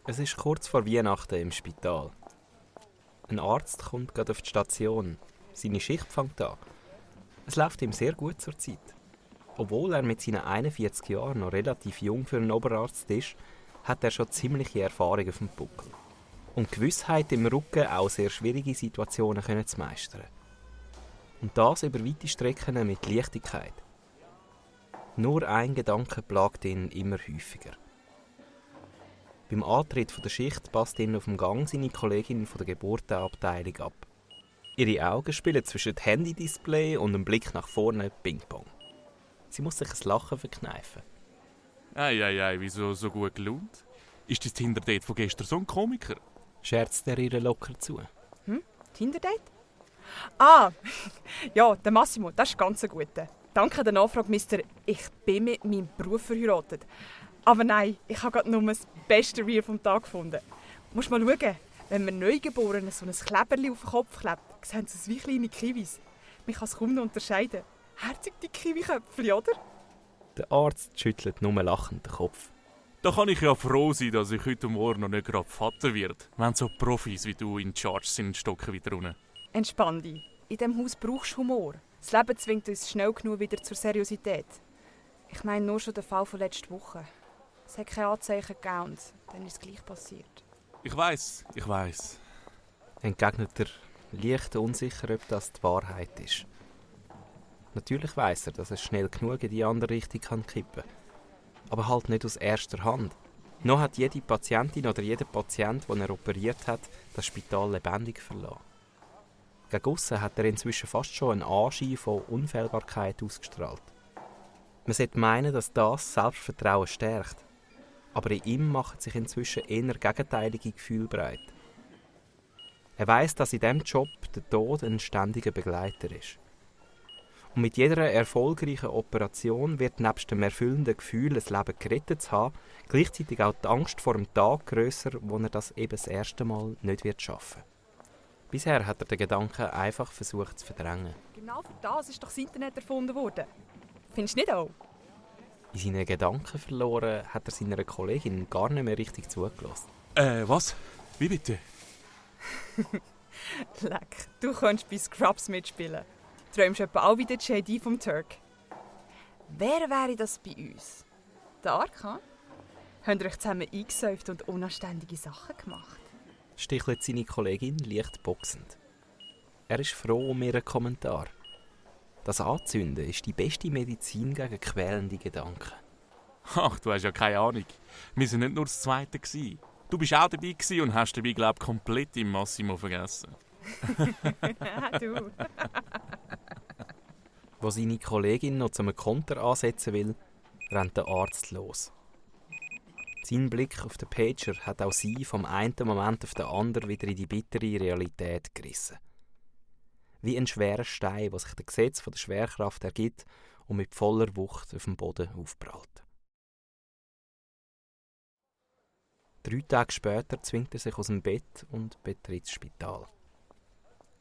Es ist kurz vor Weihnachten im Spital. Ein Arzt kommt gerade auf die Station. Seine Schicht fängt an. Es läuft ihm sehr gut zur Zeit. Obwohl er mit seinen 41 Jahren noch relativ jung für einen Oberarzt ist, hat er schon ziemliche Erfahrung auf dem Buckel. Und Gewissheit im Rücken, auch sehr schwierige Situationen zu meistern. Und das über weite Strecken mit Leichtigkeit. Nur ein Gedanke plagt ihn immer häufiger. Beim Antritt der Schicht passt ihn auf dem Gang seine Kollegin von der Geburtenabteilung ab. Ihre Augen spielen zwischen dem Handy-Display und dem Blick nach vorne Ping-Pong. Sie muss sich ein Lachen verkneifen. Ei, wieso so gut gelaunt? Ist das Tinder-Date von gestern so ein Komiker? Scherzt er ihr locker zu. Tinder-Date? Ah, ja, der Massimo, das ist ganz ein guter. Danke der Nachfrage, Mister. Ich bin mit meinem Beruf verheiratet. Aber nein, ich habe gerade nur das beste Reel vom Tag gefunden. Musst mal schauen, wenn man Neugeborenen so ein Kleberli auf den Kopf klebt, sehen sie es wie kleine Kiwis. Man kann es kaum noch unterscheiden. Herzig die Kiwi-Köpfchen, oder? Der Arzt schüttelt nur lachend den Kopf. Da kann ich ja froh sein, dass ich heute Morgen noch nicht gerade Vater werde, wenn so Profis wie du in Charge sind, stocken wieder runter. Entspann dich. In diesem Haus brauchst du Humor. Das Leben zwingt uns schnell genug wieder zur Seriosität. Ich meine nur schon den Fall von letzter Woche. Es hat keine Anzeichen gegeben und dann ist es gleich passiert. Ich weiss. Entgegnet er leicht unsicher, ob das die Wahrheit ist. Natürlich weiss er, dass es schnell genug in die andere Richtung kippen kann. Aber halt nicht aus erster Hand. Noch hat jede Patientin oder jeder Patient, den er operiert hat, das Spital lebendig verlassen. Gegen aussen hat er inzwischen fast schon einen Anschein von Unfehlbarkeit ausgestrahlt. Man sollte meinen, dass das Selbstvertrauen stärkt. Aber in ihm machen sich inzwischen eher gegenteilige Gefühle breit. Er weiss, dass in diesem Job der Tod ein ständiger Begleiter ist. Und mit jeder erfolgreichen Operation wird nebst dem erfüllenden Gefühl, ein Leben gerettet zu haben, gleichzeitig auch die Angst vor dem Tag grösser, wo er das eben das erste Mal nicht schaffen wird. Bisher hat er den Gedanken einfach versucht zu verdrängen. Genau für das ist doch das Internet erfunden worden. Findest du nicht auch? In seinen Gedanken verloren hat er seiner Kollegin gar nicht mehr richtig zugelassen. Was? Wie bitte? Leck, du könntest bei Scrubs mitspielen. Träumst etwa auch wie der JD vom Turk. Wer wäre das bei uns? Der Arkan? Habt ihr euch zusammen eingesäuft und unanständige Sachen gemacht? Stichelt seine Kollegin leicht boxend. Er ist froh um ihren Kommentar. Das Anzünden ist die beste Medizin gegen quälende Gedanken. Ach, du hast ja keine Ahnung. Wir waren nicht nur das Zweite. Du bist auch dabei und hast dabei, glaube ich, komplett im Massimo vergessen. Du. Wo seine Kollegin noch zum Konter ansetzen will, rennt der Arzt los. Sein Blick auf den Pager hat auch sie vom einen Moment auf den anderen wieder in die bittere Realität gerissen. Wie ein schwerer Stein, der sich dem Gesetz der Schwerkraft ergibt und mit voller Wucht auf dem Boden aufprallt. 3 Tage später zwingt er sich aus dem Bett und betritt das Spital.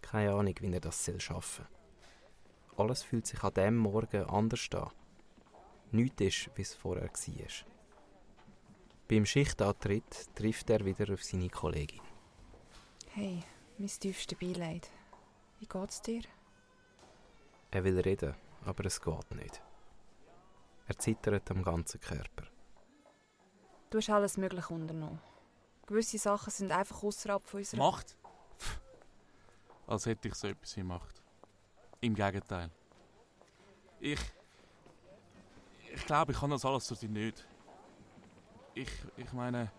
Keine Ahnung, wie er das schaffen soll. Alles fühlt sich an diesem Morgen anders an. Nichts ist, wie es vorher war. Beim Schichtantritt trifft er wieder auf seine Kollegin. Hey, mein tiefstes Beileid. Wie geht's dir? Er will reden, aber es geht nicht. Er zittert am ganzen Körper. Du hast alles Mögliche unternommen. Gewisse Sachen sind einfach außerhalb von unserer... Macht? Pff. Als hätte ich so etwas gemacht. Im Gegenteil. Ich glaube, ich kann das alles so nicht. Ich meine...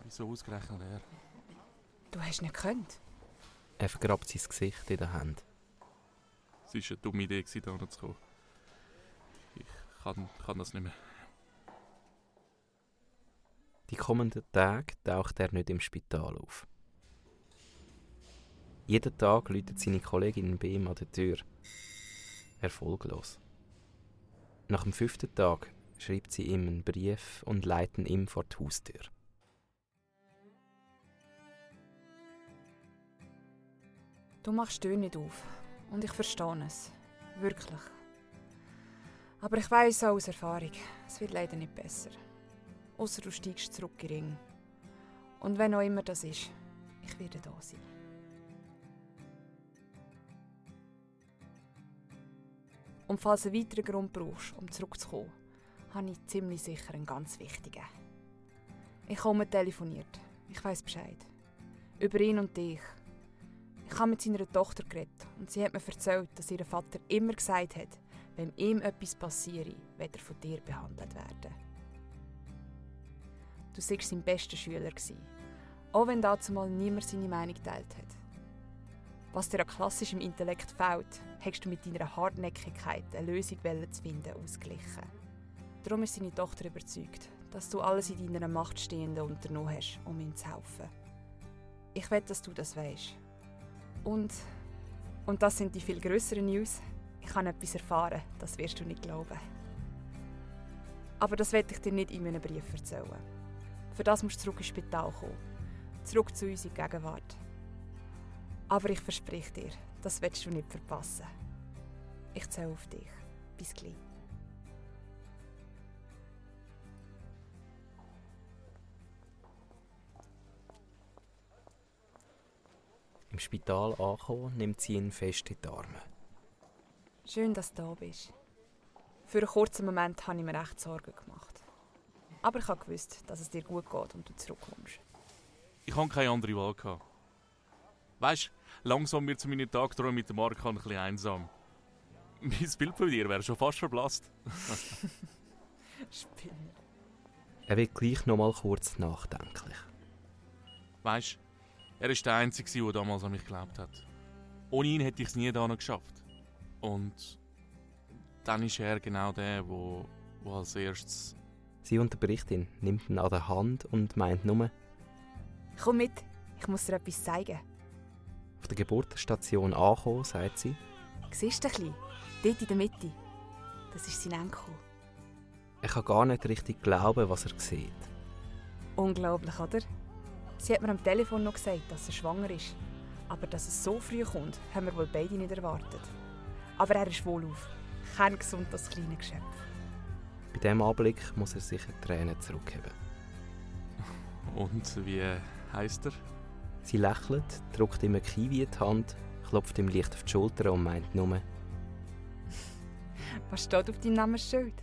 Wieso ausgerechnet er? Du hast nicht gekonnt. Er vergrabt sein Gesicht in der Hand. Es war eine dumme Idee, hier hinzukommen. Ich kann das nicht mehr. Die kommenden Tage taucht er nicht im Spital auf. Jeden Tag läutet seine Kollegin bei ihm an der Tür. Erfolglos. Nach dem 5. Tag schreibt sie ihm einen Brief und leitet ihn vor die Haustür. Du machst die Tür nicht auf. Und ich verstehe es. Wirklich. Aber ich weiss auch aus Erfahrung, es wird leider nicht besser. Ausser du steigst zurück in den Ring. Und wenn auch immer das ist, ich werde da sein. Und falls du einen weiteren Grund brauchst, um zurückzukommen, habe ich ziemlich sicher einen ganz wichtigen. Ich habe telefoniert. Ich weiss Bescheid. Über ihn und dich. Ich habe mit seiner Tochter geredet und sie hat mir erzählt, dass ihr Vater immer gesagt hat, wenn ihm etwas passiere, wird er von dir behandelt werden. Du warst sein bester Schüler, auch wenn dazumal niemand seine Meinung geteilt hat. Was dir an klassischem Intellekt fehlt, hast du mit deiner Hartnäckigkeit, eine Lösung zu finden, ausgeglichen. Darum ist seine Tochter überzeugt, dass du alles in deiner Macht Stehende unternommen hast, um ihm zu helfen. Ich will, dass du das weisst. Und das sind die viel grösseren News. Ich habe etwas erfahren, das wirst du nicht glauben. Aber das werde ich dir nicht in meinem Brief erzählen. Für das musst du zurück ins Spital kommen. Zurück zu uns in die Gegenwart. Aber ich verspreche dir, das willst du nicht verpassen. Ich zähle auf dich. Bis gleich. Im Spital angekommen, nimmt sie ihn fest in die Arme. Schön, dass du da bist. Für einen kurzen Moment habe ich mir echt Sorgen gemacht. Aber ich habe gewusst, dass es dir gut geht und du zurückkommst. Ich hatte keine andere Wahl. Weisst, langsam wird meine Tagträume mit dem Mark ein bisschen einsam. Mein Bild von dir wäre schon fast verblasst. Spinner. Er wird gleich noch mal kurz nachdenklich. Weisst, er ist der Einzige, der damals an mich geglaubt hat. Ohne ihn hätte ich es nie dahin geschafft. Und dann ist er genau der, wo als erstes... Sie unterbricht ihn, nimmt ihn an der Hand und meint nur: Komm mit, ich muss dir etwas zeigen. Auf der Geburtsstation angekommen, sagt sie: Siehst du ein bisschen? Dort in der Mitte. Das ist sein Enkel. Er kann gar nicht richtig glauben, was er sieht. Unglaublich, oder? Sie hat mir am Telefon noch gesagt, dass er schwanger ist. Aber dass es so früh kommt, haben wir wohl beide nicht erwartet. Aber er ist wohlauf. Kerngesund, das kleine Geschöpf. Bei diesem Anblick muss er sicher Tränen zurückheben. Und wie heisst er? Sie lächelt, drückt ihm ein Kiwi in die Hand, klopft ihm leicht auf die Schulter und meint nur: Was steht auf deinem Namensschild?